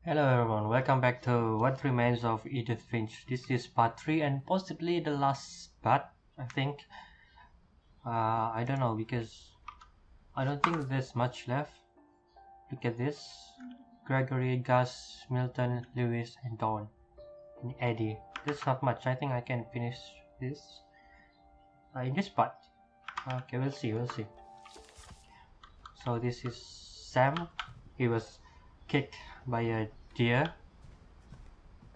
Hello everyone, welcome back to What Remains of Edith Finch. This is part 3 and possibly the last part, I think. I don't know because I don't think there's much left. Look at this. Gregory, Gus, Milton, Lewis, and Dawn. And Eddie. There's not much. I think I can finish this in this part. Okay, we'll see. So this is Sam. He was kicked by a deer.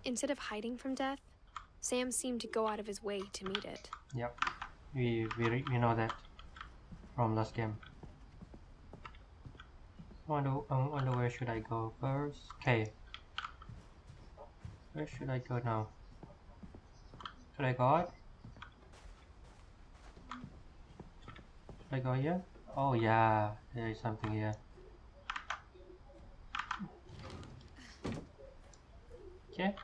Instead of hiding from death, Sam seemed to go out of his way to meet it. Yep, we know that from last game. I wonder where should I go first. Okay, where should I go now? Should I go out? Should I go here? Oh yeah, there is something here. Okay.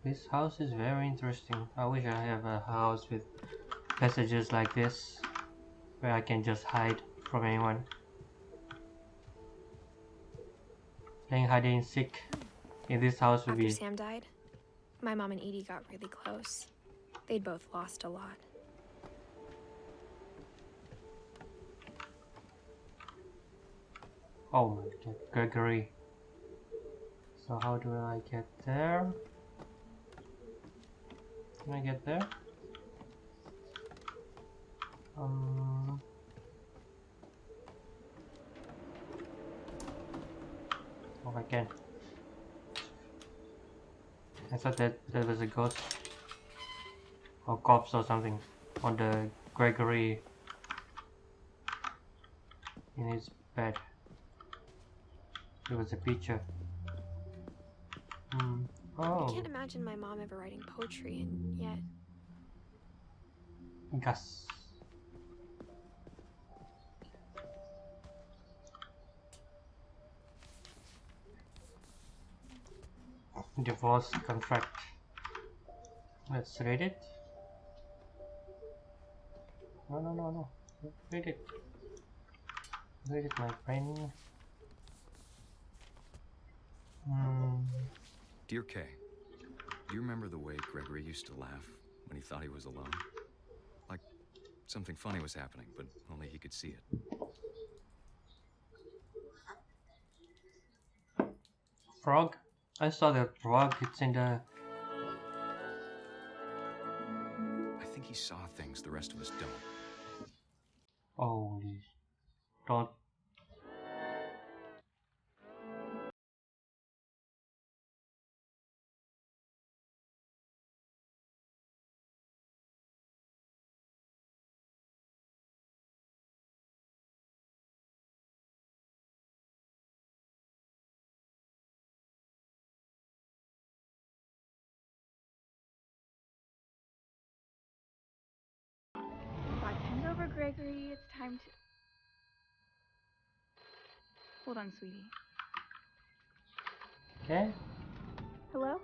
This house is very interesting. I wish I have a house with passages like this where I can just hide from anyone. Playing hide and seek in this house would After be... Sam died, my mom and Edie got really close. They'd both lost a lot. Oh my god, Gregory. So how do I get there? Can I get there? Oh, I can. I thought that there was a ghost or corpse or something on the Gregory in his bed. There was a picture. I Oh, can't imagine my mom ever writing poetry, and yet Gus. Divorce contract. Let's read it. No. Read it. Read it, my friend. Dear Kay, do you remember the way Gregory used to laugh when he thought he was alone? Like something funny was happening, but only he could see it. Frog? I saw the frog. It's in the... I think he saw things the rest of us don't. Holy... Don't... Bartend over, Gregory. It's time to... Hold on, sweetie. Okay. Hello?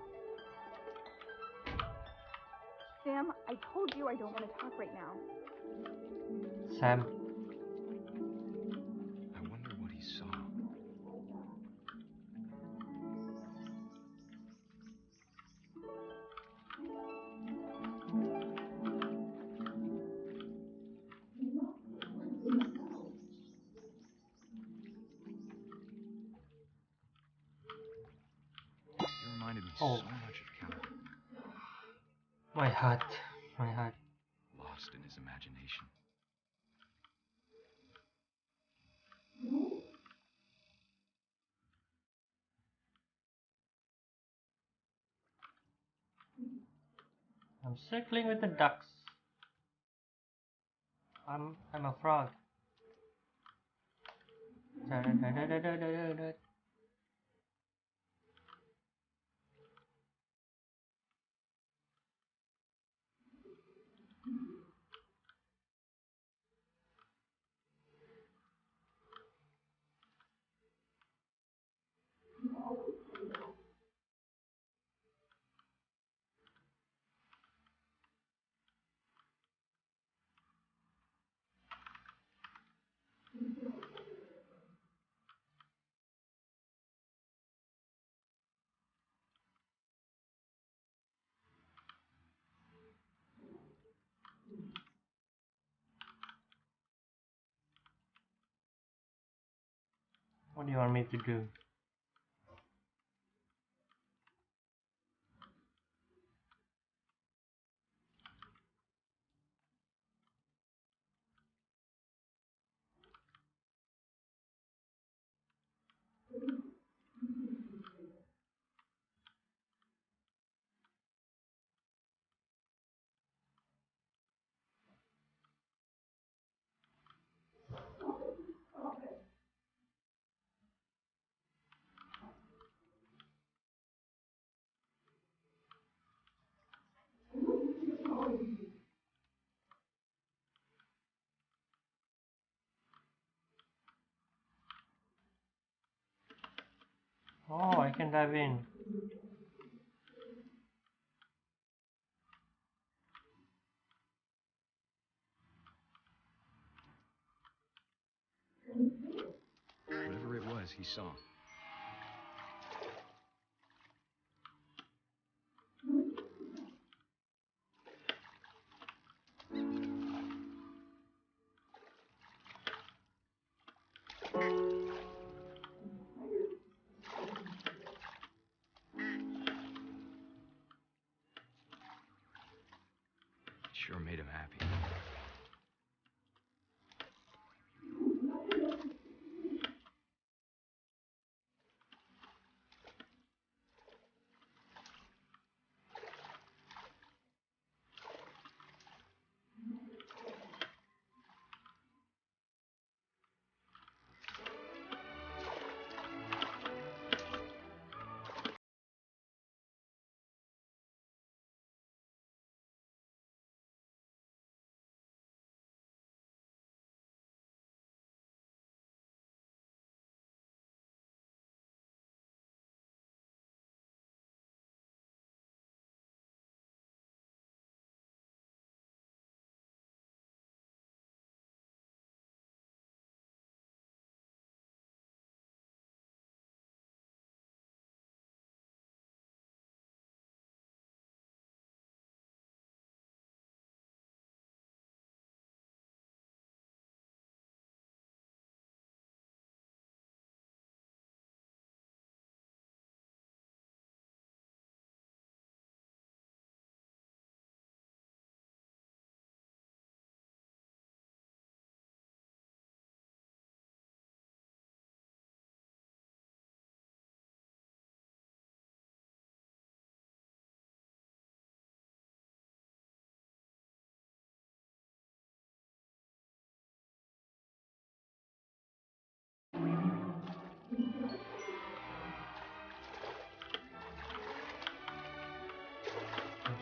Sam, I told you I don't want to talk right now. Sam. I wonder what he saw. He reminded me so much of Calvin, My heart. My heart. lost in his imagination. I'm circling with the ducks. I'm a frog. Da-da-da-da-da-da-da-da. What do you want me to do? Oh, I can dive in. Whatever it was, he saw. Sure made him happy.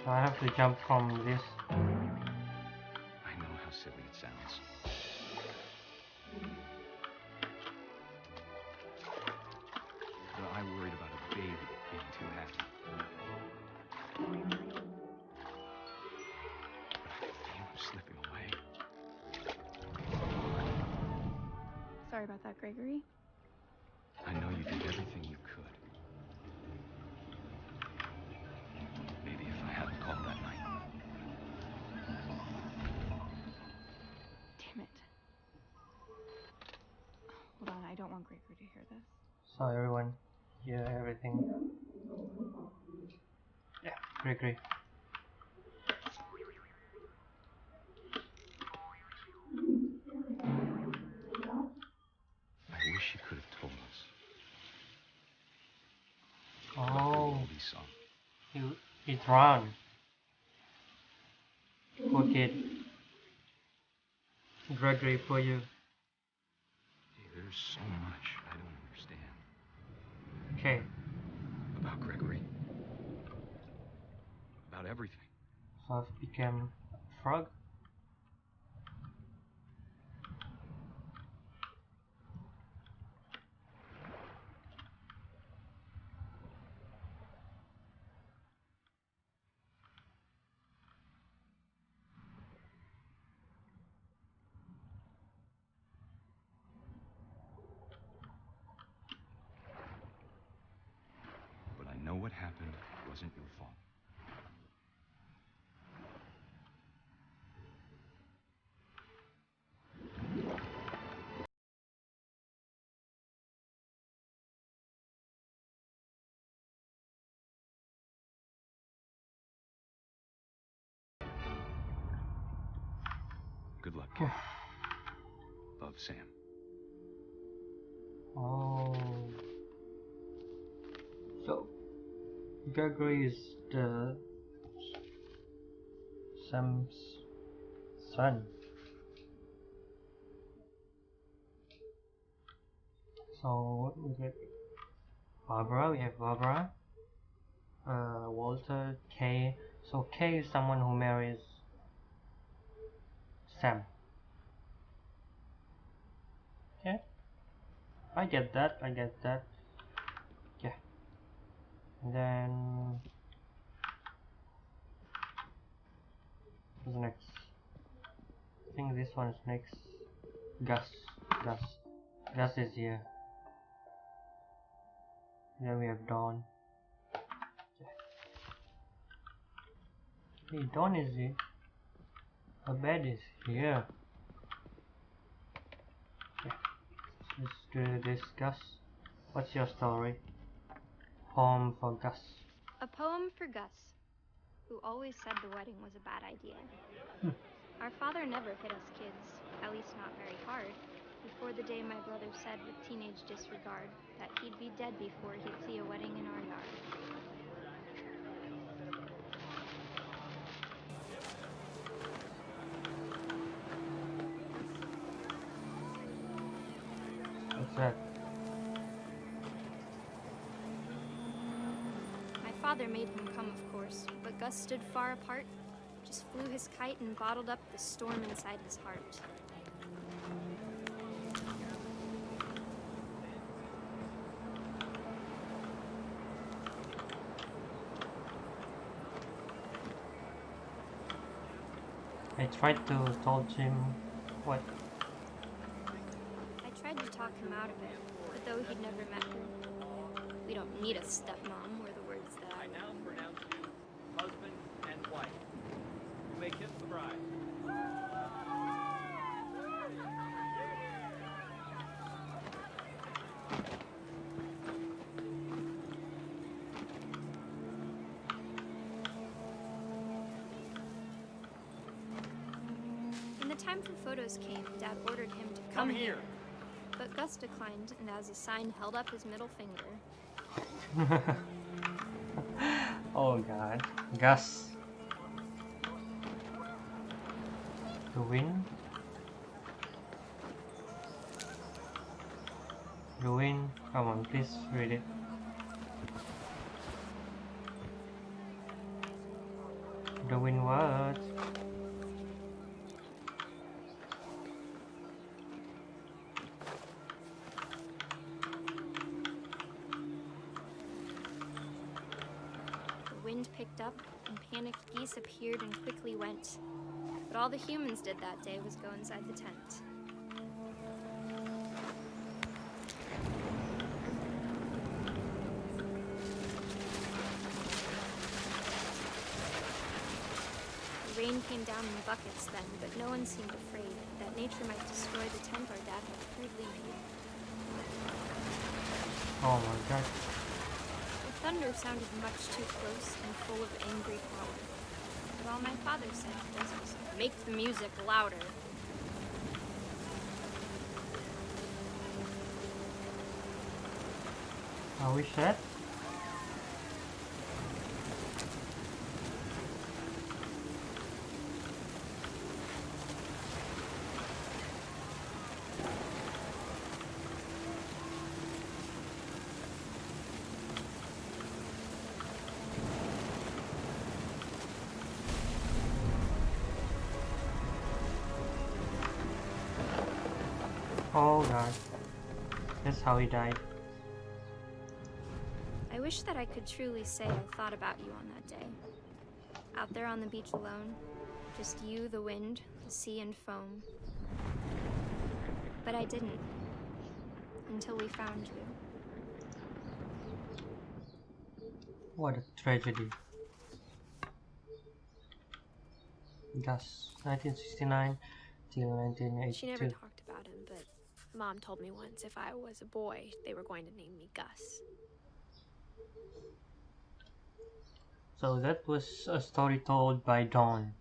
So I have to jump from this. I know how silly it sounds. But I worried about a baby being too happy. But I feel him slipping away. Sorry about that, Gregory. I know you did everything you could. Maybe if I hadn't called that night. Damn it. Hold on, I don't want Gregory to hear this. So everyone hear everything. Yeah, Gregory. I wish he could have told us. Oh, All he saw. he drowned. Poor kid. Gregory, for you. Hey, there's so much I don't understand. Okay, About Gregory. About everything. so I've become a frog. But I know what happened wasn't your fault. Love, Sam. Oh. So, Gregory is the Sam's son. So, what we get? Barbara, we have Barbara. Walter, Kay. So, Kay is someone who marries Sam. Yeah, I get that. Yeah. And then who's next? I think this one is next. Gus. Gus is here. Then we have Dawn. Hey, Dawn is here. Her bed is here. Yeah. Let's do this, Gus. What's your story? Poem for Gus. A poem for Gus, who always said the wedding was a bad idea. Our father never hit us kids, at least not very hard, before the day my brother said with teenage disregard that he'd be dead before he'd see a wedding in our yard. What's that? My father made him come, of course, but Gus stood far apart, just flew his kite and bottled up the storm inside his heart. I tried to told him what? I tried to talk him out of it, but though he'd never met her, we don't need a stepmom, were the words that I now pronounce you husband and wife. You may kiss the bride. When the time for photos came, Dad ordered him to Come here. But Gus declined, and as a sign held up his middle finger. Oh god. Gus. The wind. The wind. Come on, please read it. The wind what? The wind picked up, and panicked geese appeared and quickly went. But all the humans did that day was go inside the tent. The rain came down in buckets then, but no one seemed afraid that nature might destroy the tent our dad had crudely made. Oh my god. The thunder sounded much too close and full of angry power. But all my father said was, "Make the music louder." Are we set? Oh god. That's how he died. I wish that I could truly say I thought about you on that day. Out there on the beach alone, just you, the wind, the sea, and foam. But I didn't. Until we found you. What a tragedy. Gus, 1969 till 1982. She never talked about him, but Mom told me once if I was a boy, they were going to name me Gus. So that was a story told by Dawn.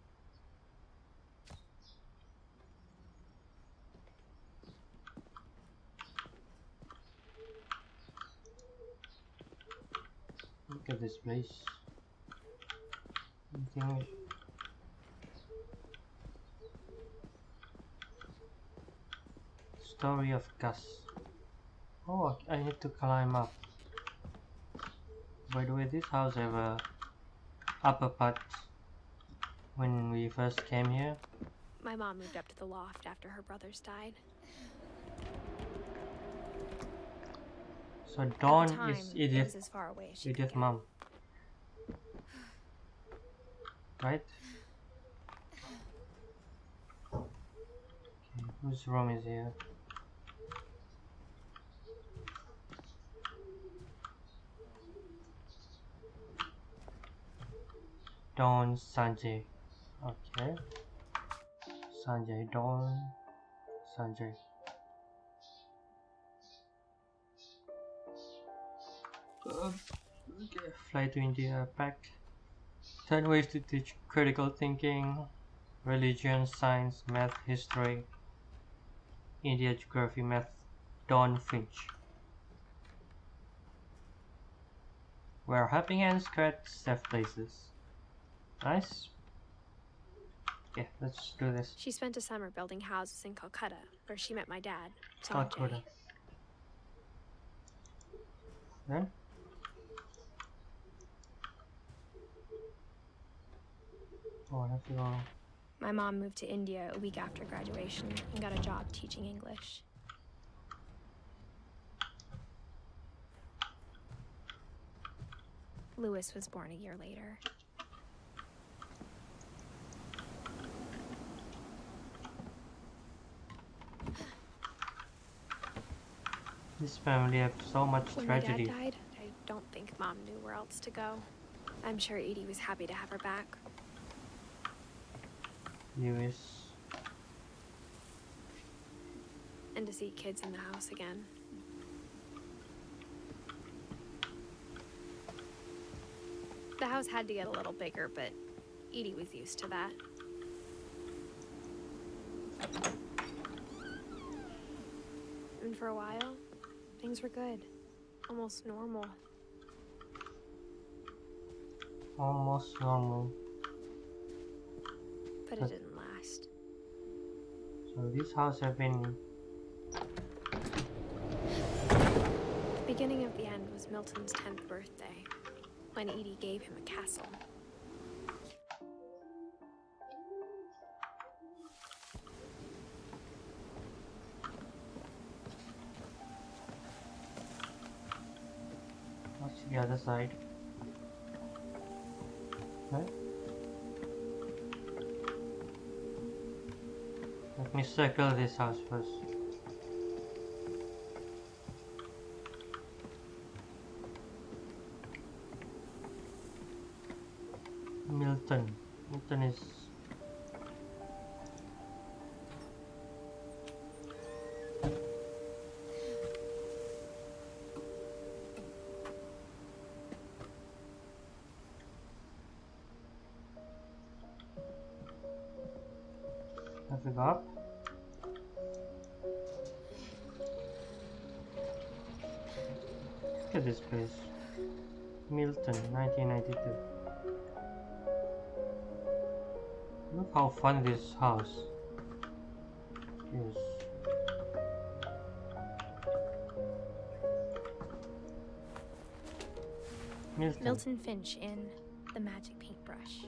Look at this place. Anything? Story of Gus. Oh, I need to climb up. By the way, this house have a upper part when we first came here. My mom moved up to the loft after her brothers died. So At Dawn the time, is it was as far away as she could Edith's get. mom. Right? Okay, whose room is here? Dawn, Sanjay. Okay. Sanjay, Dawn, Sanjay. Okay. Fly to India, pack. 10 ways to teach critical thinking, religion, science, math, history, India geography, math. Dawn Finch. Where helping hands create safe places. Nice. Okay, let's do this. She spent a summer building houses in Calcutta, where she met my dad, Sanjay. Calcutta. Then? Oh, I have to go. My mom moved to India a week after graduation and got a job teaching English. Lewis was born a year later. This family have so much When tragedy. my dad died, I don't think Mom knew where else to go. I'm sure Edie was happy to have her back. Lewis. And to see kids in the house again. The house had to get a little bigger, but Edie was used to that. And for a while, things were good. Almost normal. Almost normal. But it didn't last. So this house have been. The beginning of the end was Milton's 10th birthday, when Edie gave him a castle. What's the other side? Okay. Let me circle this house first. Milton. Milton is. Have we go up? Look at this place. Milton, 1992. Look how fun this house is. Milton Finch in The Magic Paintbrush.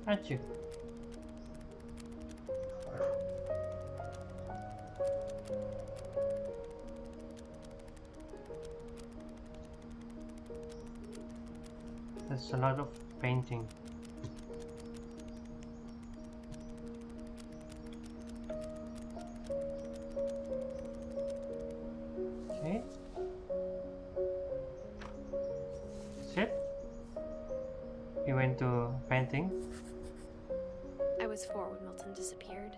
At you. There's a lot of painting. Okay. That's it. You went to painting. I was 4 when Milton disappeared.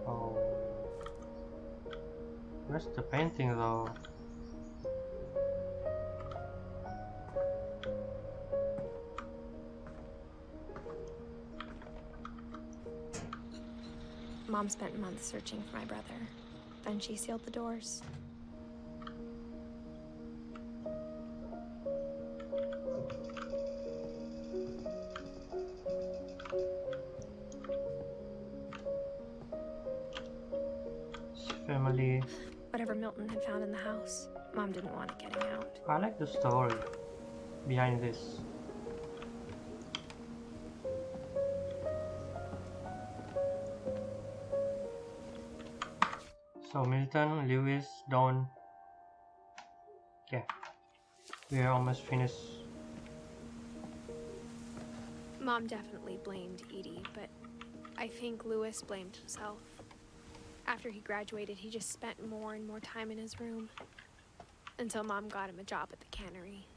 Oh, where's the painting though? Mom spent months searching for my brother. Then she sealed the doors. Family. Whatever Milton had found in the house, Mom didn't want it getting out. I like the story behind this. So Milton, Lewis, Dawn. Yeah, we are almost finished. Mom definitely blamed Edie, but I think Lewis blamed himself. After he graduated, he just spent more and more time in his room. Until Mom got him a job at the cannery.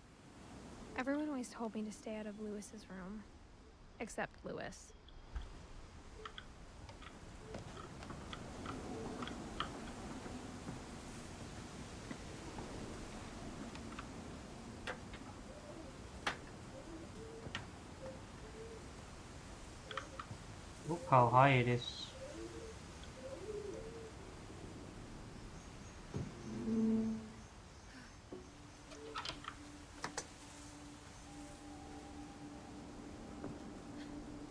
Everyone always told me to stay out of Lewis's room. Except Lewis. Look how high it is.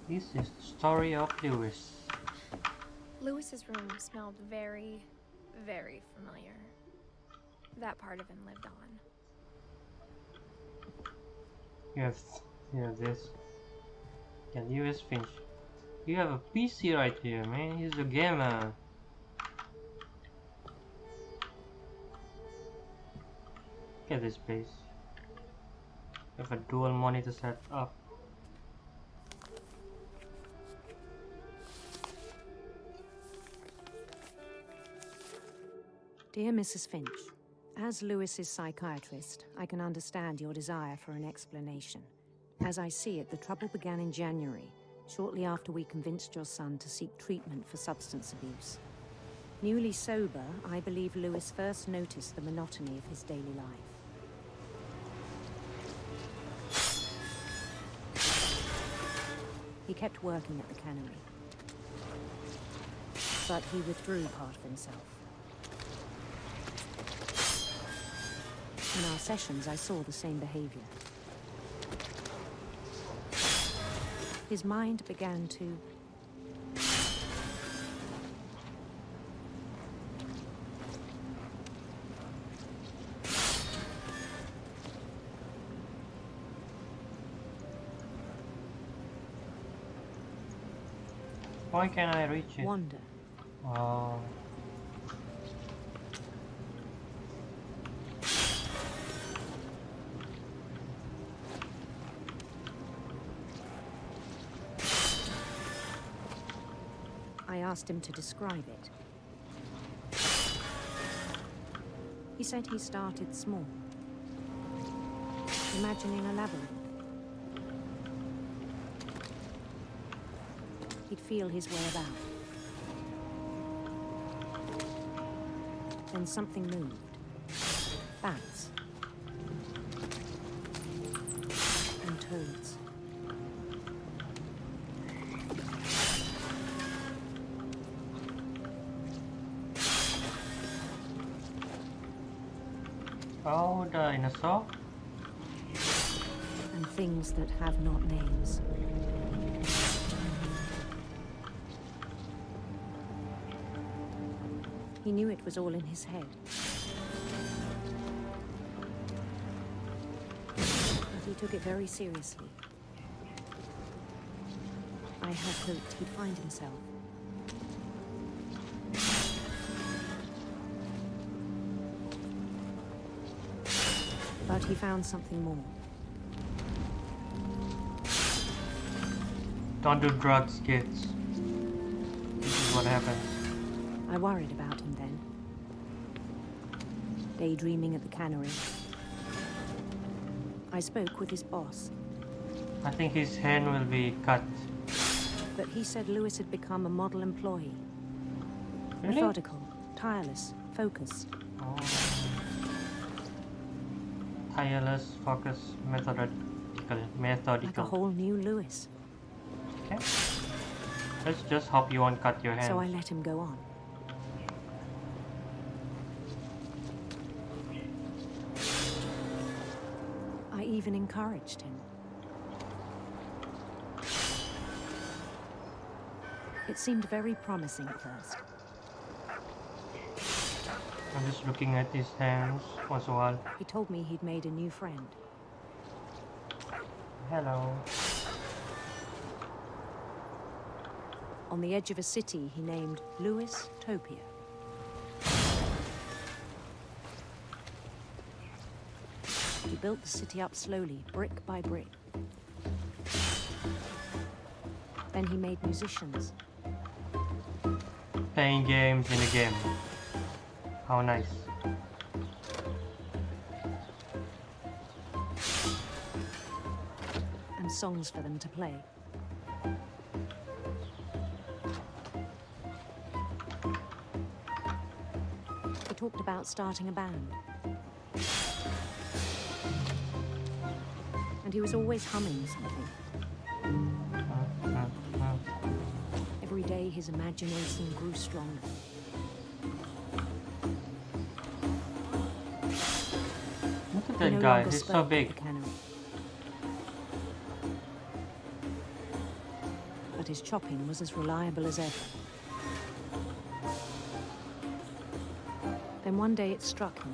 This is the story of Lewis. Lewis's room smelled very, very familiar. That part of him lived on. Yes, yeah, this. Yeah, Lewis Finch. You have a PC right here, man. He's a gamer. Look at this place. You have a dual monitor set up. Dear Mrs. Finch, as Lewis's psychiatrist, I can understand your desire for an explanation. As I see it, the trouble began in January, shortly after we convinced your son to seek treatment for substance abuse. Newly sober, I believe Lewis first noticed the monotony of his daily life. He kept working at the cannery, but he withdrew part of himself. In our sessions, I saw the same behavior. His mind began to... Why can't I reach it? wander. Oh. I asked him to describe it. He said he started small, imagining a labyrinth. He'd feel his way about. Then something moved. Bats. And toads. Oh, dinosaur. And things that have not names. He knew it was all in his head. But he took it very seriously. I had hoped he'd find himself. But he found something more. Don't do drugs, kids. This is what happens. I worried about him then. Daydreaming at the cannery. I spoke with his boss, I think his hand will be cut. but he said Lewis had become a model employee. Really? Methodical, tireless, focused. Oh. Tireless, focus, methodical. Like a whole new Lewis. Okay. Let's just hope you won't cut your hands. So I let him go on. I even encouraged him. It seemed very promising at first. I'm just looking at his hands once in a while. He told me he'd made a new friend. Hello. On the edge of a city he named Lewis Topia. He built the city up slowly, brick by brick. Then he made musicians. Playing games in a game. How nice. And songs for them to play. He talked about starting a band. And he was always humming something. Every day his imagination grew stronger. Look at He that no guy, longer he's so spoke at big. the cannery. But his chopping was as reliable as ever. Then one day it struck him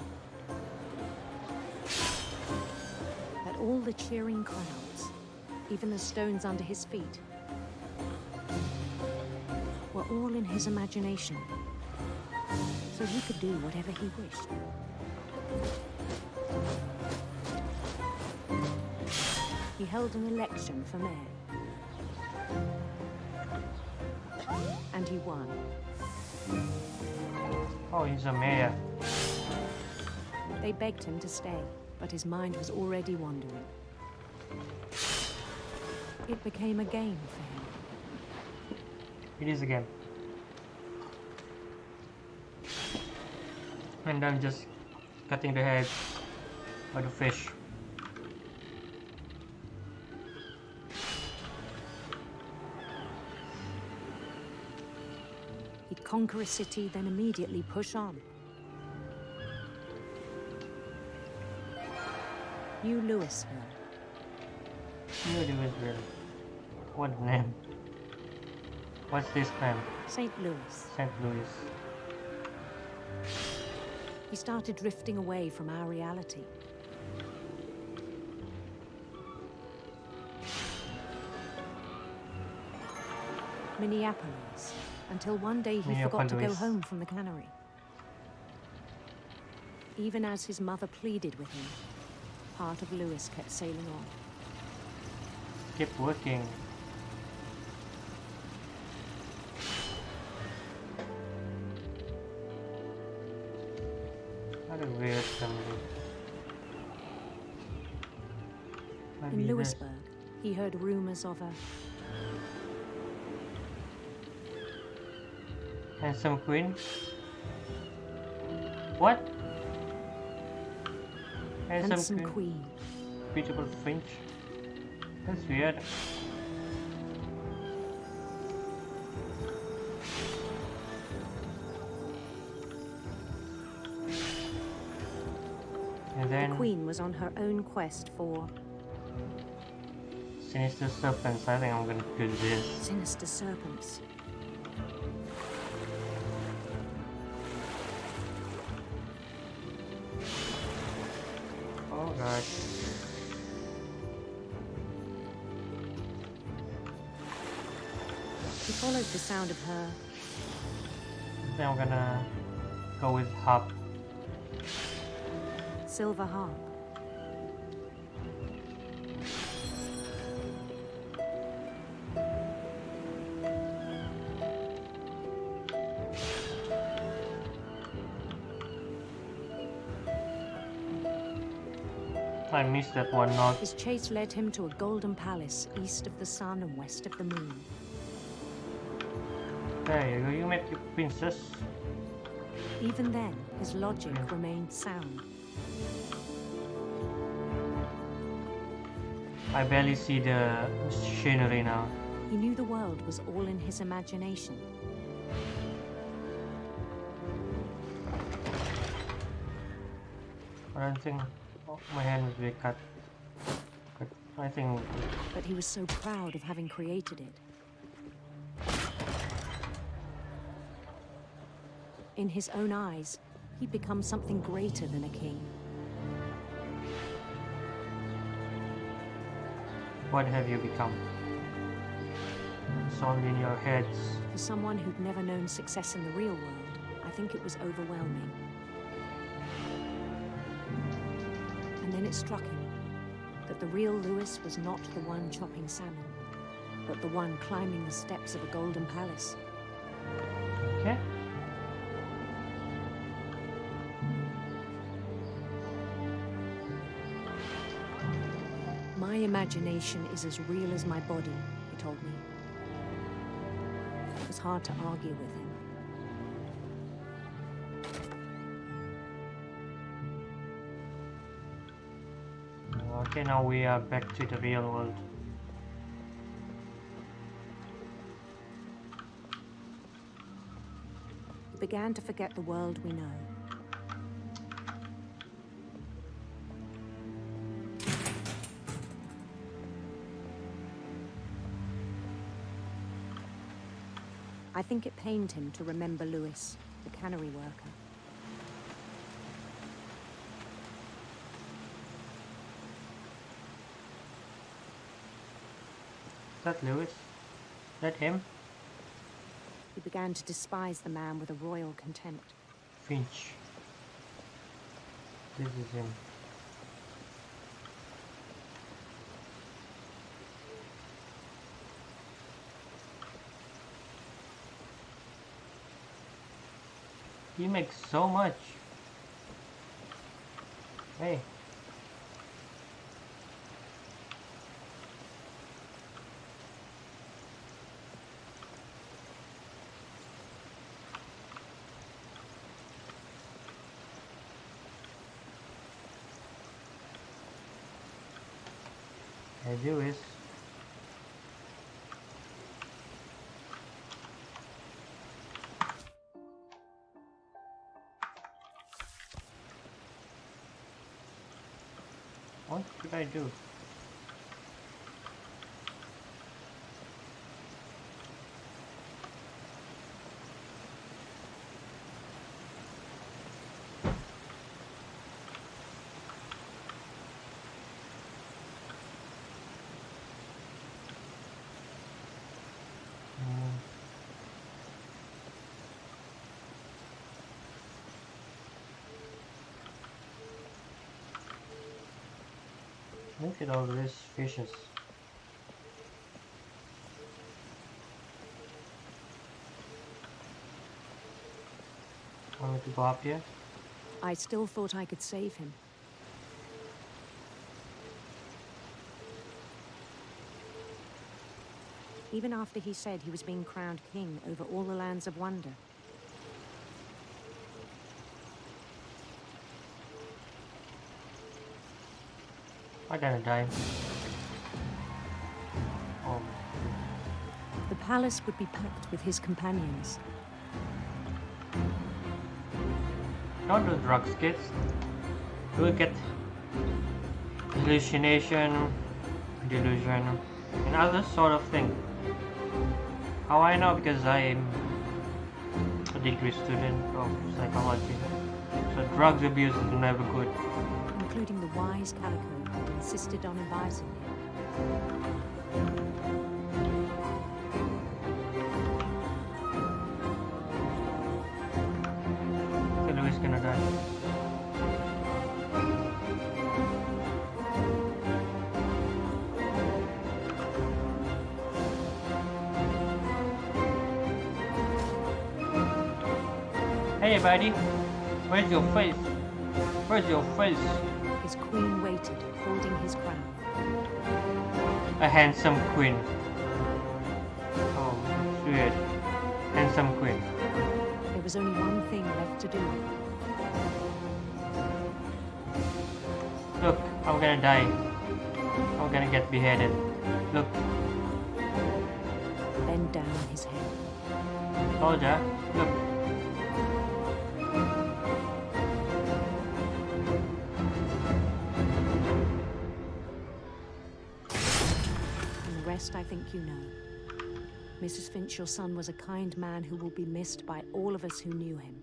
that all the cheering crowds, even the stones under his feet, were all in his imagination, so he could do whatever he wished. He held an election for mayor. And he won. Oh, he's a mayor. They begged him to stay, but his mind was already wandering. It became a game for him. It is a game. And I'm just cutting the head of the fish. He'd conquer a city, then immediately push on. New Louisville. New Louisville. What name? What's this name? St. Louis. St. Louis. He started drifting away from our reality. Minneapolis, until one day he forgot to go Minneapolis. home from the cannery. Even as his mother pleaded with him, part of Lewis kept sailing on. Keep working. What a weird family. Maybe In this- Lewisburg, he heard rumors of a Handsome queen? What? handsome queen. Beautiful Finch? That's weird. And The then queen was on her own quest for sinister serpents. I think I'm gonna do this. sinister serpents. Oh god. He followed the sound of her I think I'm gonna go with harp. silver harp. I missed that one note. His chase led him to a golden palace east of the sun and west of the moon. There you go, you met your princess. Even then, his logic Yeah. remained sound. I barely see the scenery now. He knew the world was all in his imagination. I don't think my hand will be cut. But I think But he was so proud of having created it. In his own eyes, he'd become something greater than a king. what have you become? It's all in your heads. For someone who'd never known success in the real world, I think it was overwhelming. And then it struck him that the real Lewis was not the one chopping salmon, but the one climbing the steps of a golden palace. Okay. My imagination is as real as my body, he told me. It was hard to argue with him. Okay, now we are back to the real world. We began to forget the world we know. I think it pained him to remember Lewis, the cannery worker. Is that Lewis? Is that him? He began to despise the man with a royal contempt. Finch. This is him. He makes so much. Hey. I do is what should I do? Look at all these fishes. Want me to go up here? I still thought I could save him. Even after he said he was being crowned king over all the lands of wonder. I'm gonna die. Oh, The palace would be packed with his companions. don't do drugs, kids. You will get hallucination, delusion, and other sort of thing. How I know? Because I am a degree student of psychology. So drugs abuse is never good. Including the wise Calico who insisted on advising him. So Louis gonna die. Hey buddy, where's your face? Where's your face? His queen waited, holding his crown. A handsome queen. Oh shit. Handsome queen. There was only one thing left to do. Look, I'm gonna die. I'm gonna get beheaded. Look, Bend down his head. told ya. Look. And the rest I think you know. Mrs. Finch, your son was a kind man who will be missed by all of us who knew him.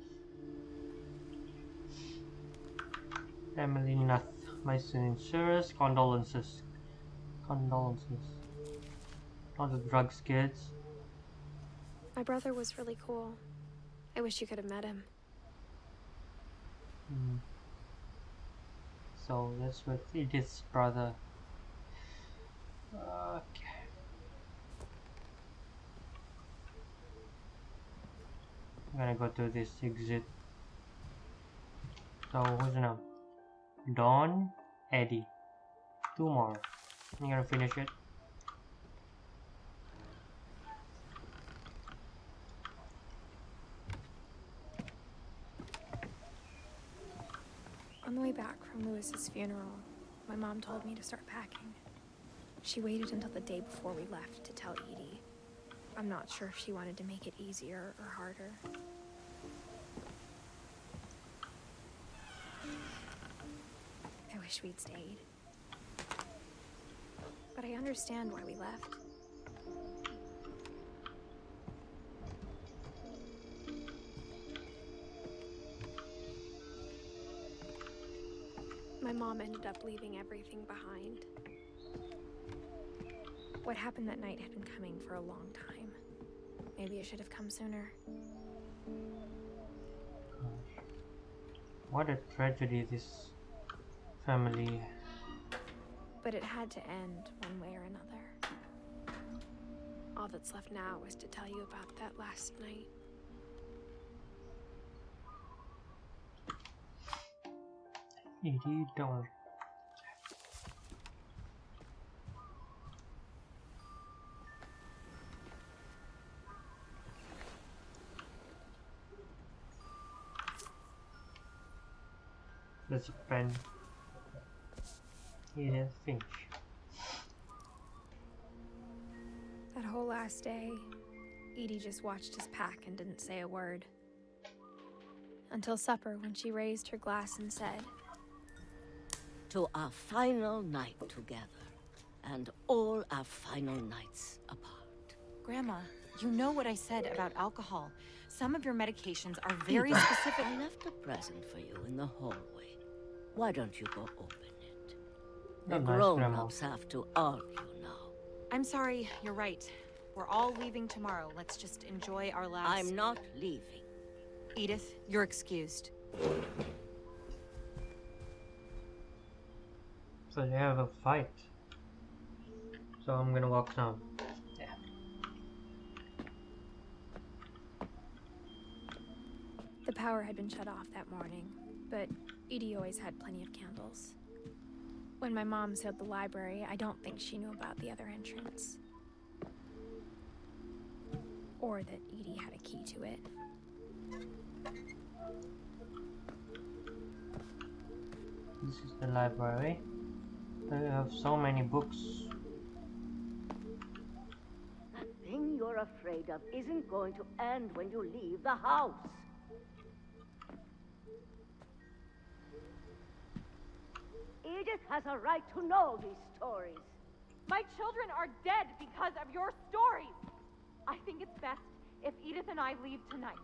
Emily Nuth, my sincerest condolences. Condolences. Not the drugs, kids. My brother was really cool. I wish you could have met him. So that's with Edith's brother. Okay. I'm gonna go to this exit. So who's now? Dawn, Eddie. 2 more. I'm gonna finish it. On the way back from Lewis's funeral, my mom told me to start packing. She waited until the day before we left to tell Edie. I'm not sure if she wanted to make it easier or harder. I wish we'd stayed. But I understand why we left. My mom ended up leaving everything behind. What happened that night had been coming for a long time. Maybe it should have come sooner. What a tragedy this family. But it had to end one way or another. All that's left now is to tell you about that last night. Edie, don't. There's a pen. Edith Finch. That whole last day, Edie just watched us pack and didn't say a word. Until supper, when she raised her glass and said, "To our final night together, and all our final nights apart." Grandma, you know what I said about alcohol. Some of your medications are very Eva, specific. I left a present for you in the hallway. Why don't you go open it? The Not nice, grown-ups have to argue now. I'm sorry, you're right. We're all leaving tomorrow. Let's just enjoy our last... I'm not leaving. Edith, you're excused. So they have a fight. So I'm gonna walk now. Yeah. the power had been shut off that morning, but Edie always had plenty of candles. When my mom sealed the library, I don't think she knew about the other entrance. Or that Edie had a key to it. This is the library. They have so many books. That thing you're afraid of isn't going to end when you leave the house. Edith has a right to know these stories. My children are dead because of your stories. I think it's best if Edith and I leave tonight.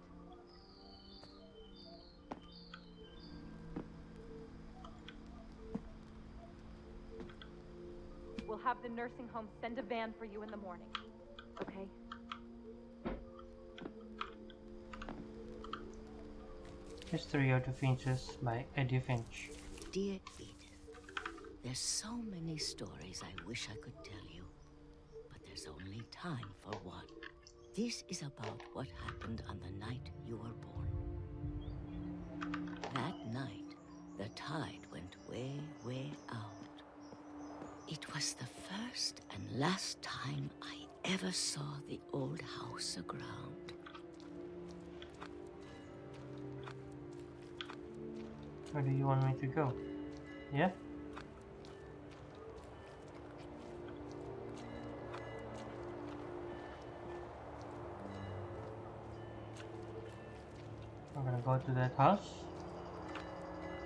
We'll have the nursing home send a van for you in the morning. Okay? History of the Finches by Edith Finch. Dear Edith, there's so many stories I wish I could tell you, but there's only time for one. This is about what happened on the night you were born. That night, the tide went way, way out. It was the first and last time I ever saw the old house aground. Where do you want me to go? Yeah? I'm gonna go to that house.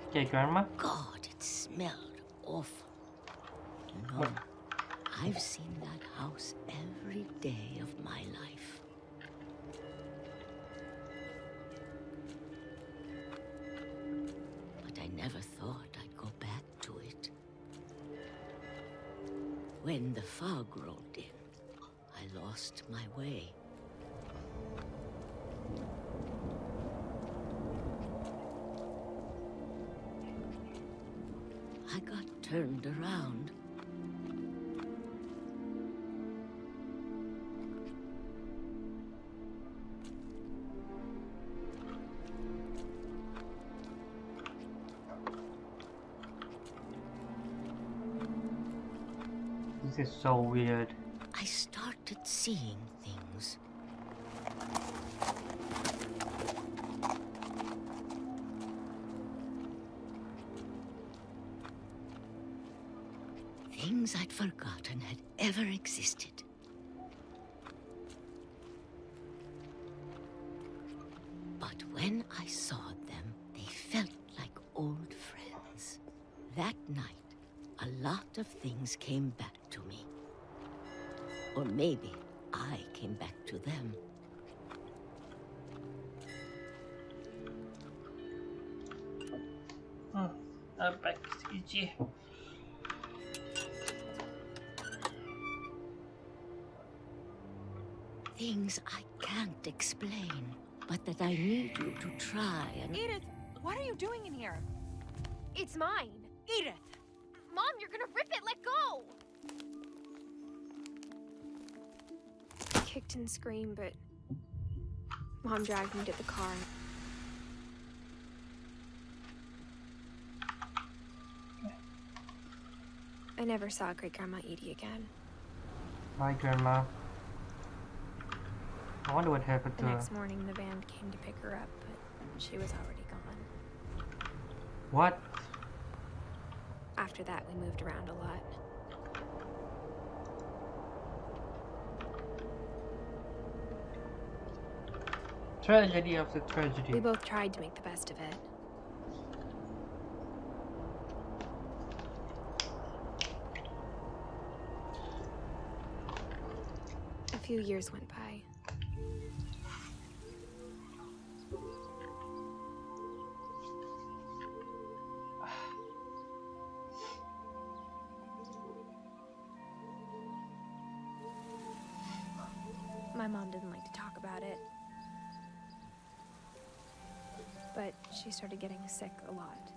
Okay, Grandma. God, it smelled awful. You know, What? I've seen that house every day of my life. But I never thought I'd go back to it. When the fog rolled in, I lost my way. I got turned around. This is so weird. I started seeing things. Things I'd forgotten had ever existed. But when I saw them, they felt like old friends. That night, a lot of things came back to me. Or maybe I came back to them. Back is easy. Things I can't explain, but that I need you to try and... Edith, what are you doing in here? It's mine. Edith! Mom, you're gonna rip it. Let go. I kicked and screamed, but Mom dragged me to the car. I never saw Great-Grandma Edie again. Bye, Grandma. I wonder what happened The to her. next morning, the van came to pick her up, but she was already gone. What? After that, we moved around a lot. Tragedy after tragedy. We both tried to make the best of it. A few years went by. My mom didn't like to talk about it. But she started getting sick a lot.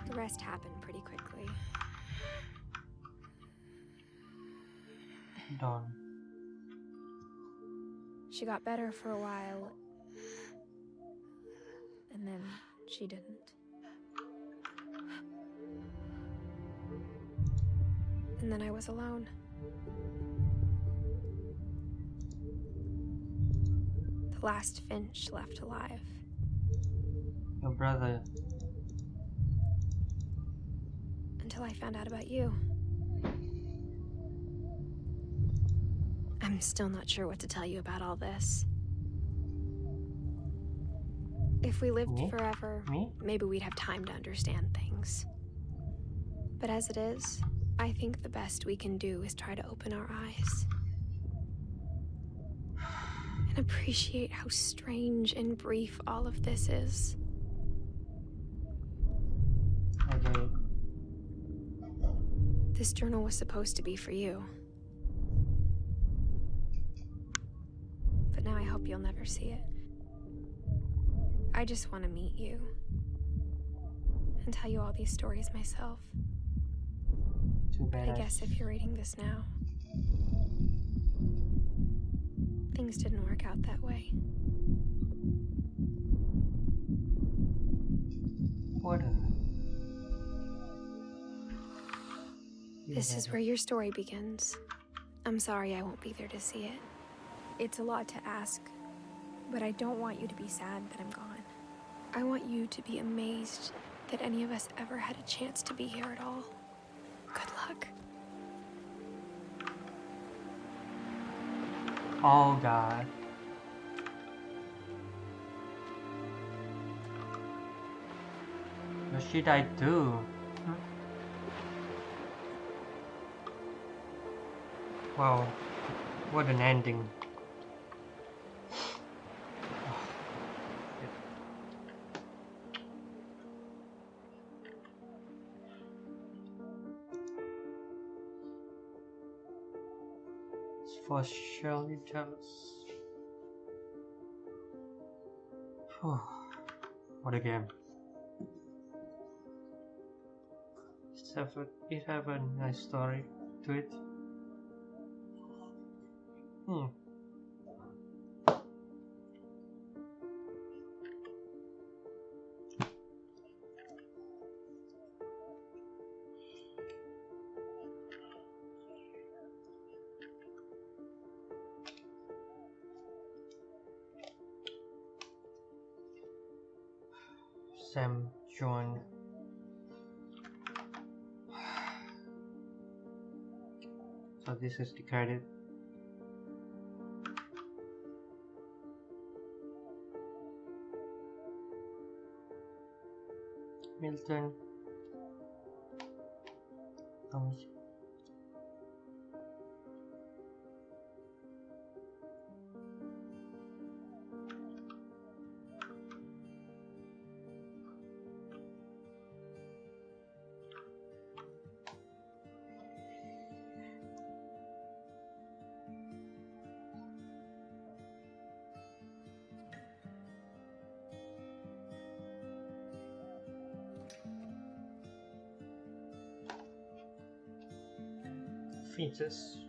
The rest happened pretty quickly. Dawn. She got better for a while, and then she didn't. And then I was alone. The last Finch left alive. Your brother. Until I found out about you. I'm still not sure what to tell you about all this. If we lived Me? forever, Me? maybe we'd have time to understand things. But as it is, I think the best we can do is try to open our eyes. And appreciate how strange and brief all of this is. Okay. This journal was supposed to be for you. But now I hope you'll never see it. I just want to meet you. And tell you all these stories myself. Too bad. I guess if you're reading this now, things didn't work out that way. What a... This is where your story begins. I'm sorry I won't be there to see it. It's a lot to ask, but I don't want you to be sad that I'm gone. I want you to be amazed that any of us ever had a chance to be here at all. Good luck. Oh god. But she died too. Wow, what an ending. It's for surely jealous. Whew. What a game. It have a nice story to it. Sam, John. So this is the credit. Milton. Thomas. Features.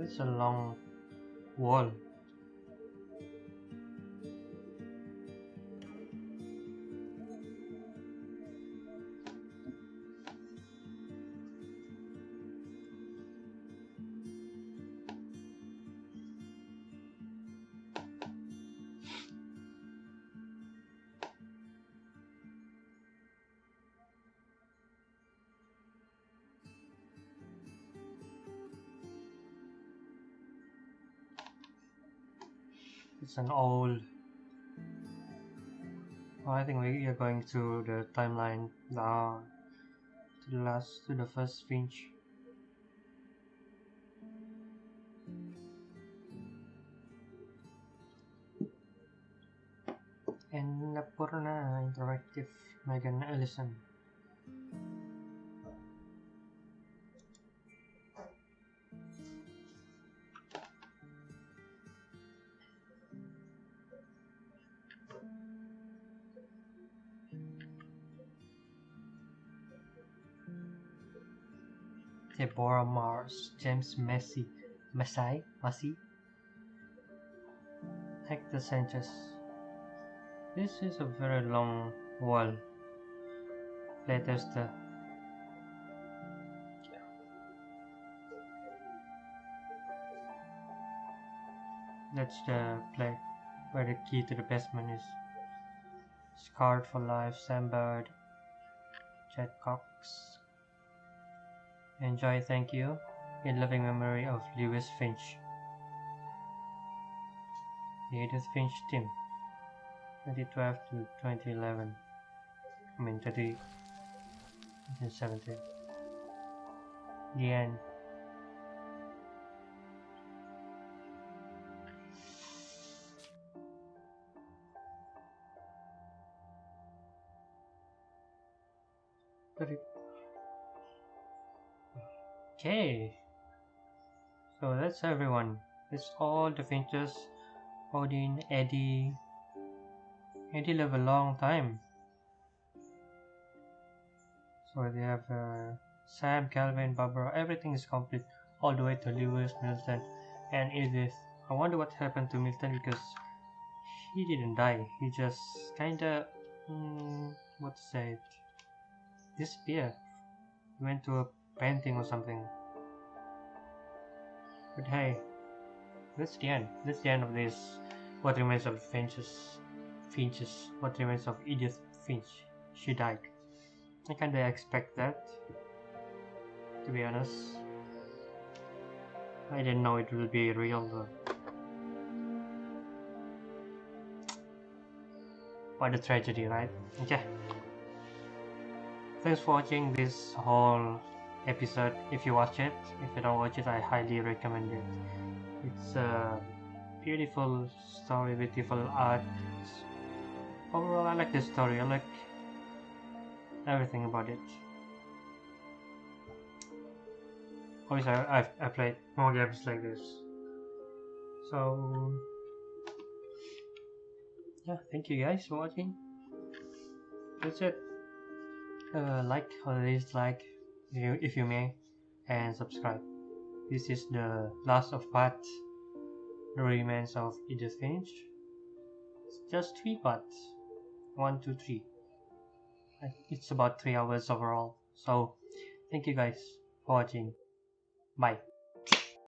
It's a long wall. It's an old. Oh, I think we are going through the timeline now to the first Finch. And Napurna Interactive, Megan Ellison. Deborah Mars, James Massey, Hector Sanchez. This is a very long wall. Letters. That's the play where the key to the basement is. Scarred for Life, Sam Bird, Chad Cox. Enjoy, thank you. In loving memory of Lewis Finch. The Edith Finch team. 2012 to 2011. I mean 1970. The end. Okay. So that's everyone. It's all the Finches. Odin, Eddie, They live a long time. So they have Sam, Calvin, Barbara, everything is complete, all the way to Lewis, Milton, and Edith. I wonder what happened to Milton because he didn't die. He just kinda, what to say, disappeared. He went to a painting or something. But hey, that's the end. That's the end of this. What remains of Finches? What remains of Edith Finch? She died. I kinda expect that, to be honest. I didn't know it will be real though. What a tragedy, right? Okay. Thanks for watching this whole episode. If you watch it, if you don't watch it, I highly recommend it. It's a beautiful story, beautiful art. Overall, I like the story. I like everything about it. Obviously, I played more games like this. So, yeah, thank you guys for watching. That's it. Like or dislike if you may, and subscribe. This is the last of part, the remains of Edith Finch. It's just 3 parts. 1, 2, 3. It's about 3 hours overall. So, thank you guys for watching. Bye.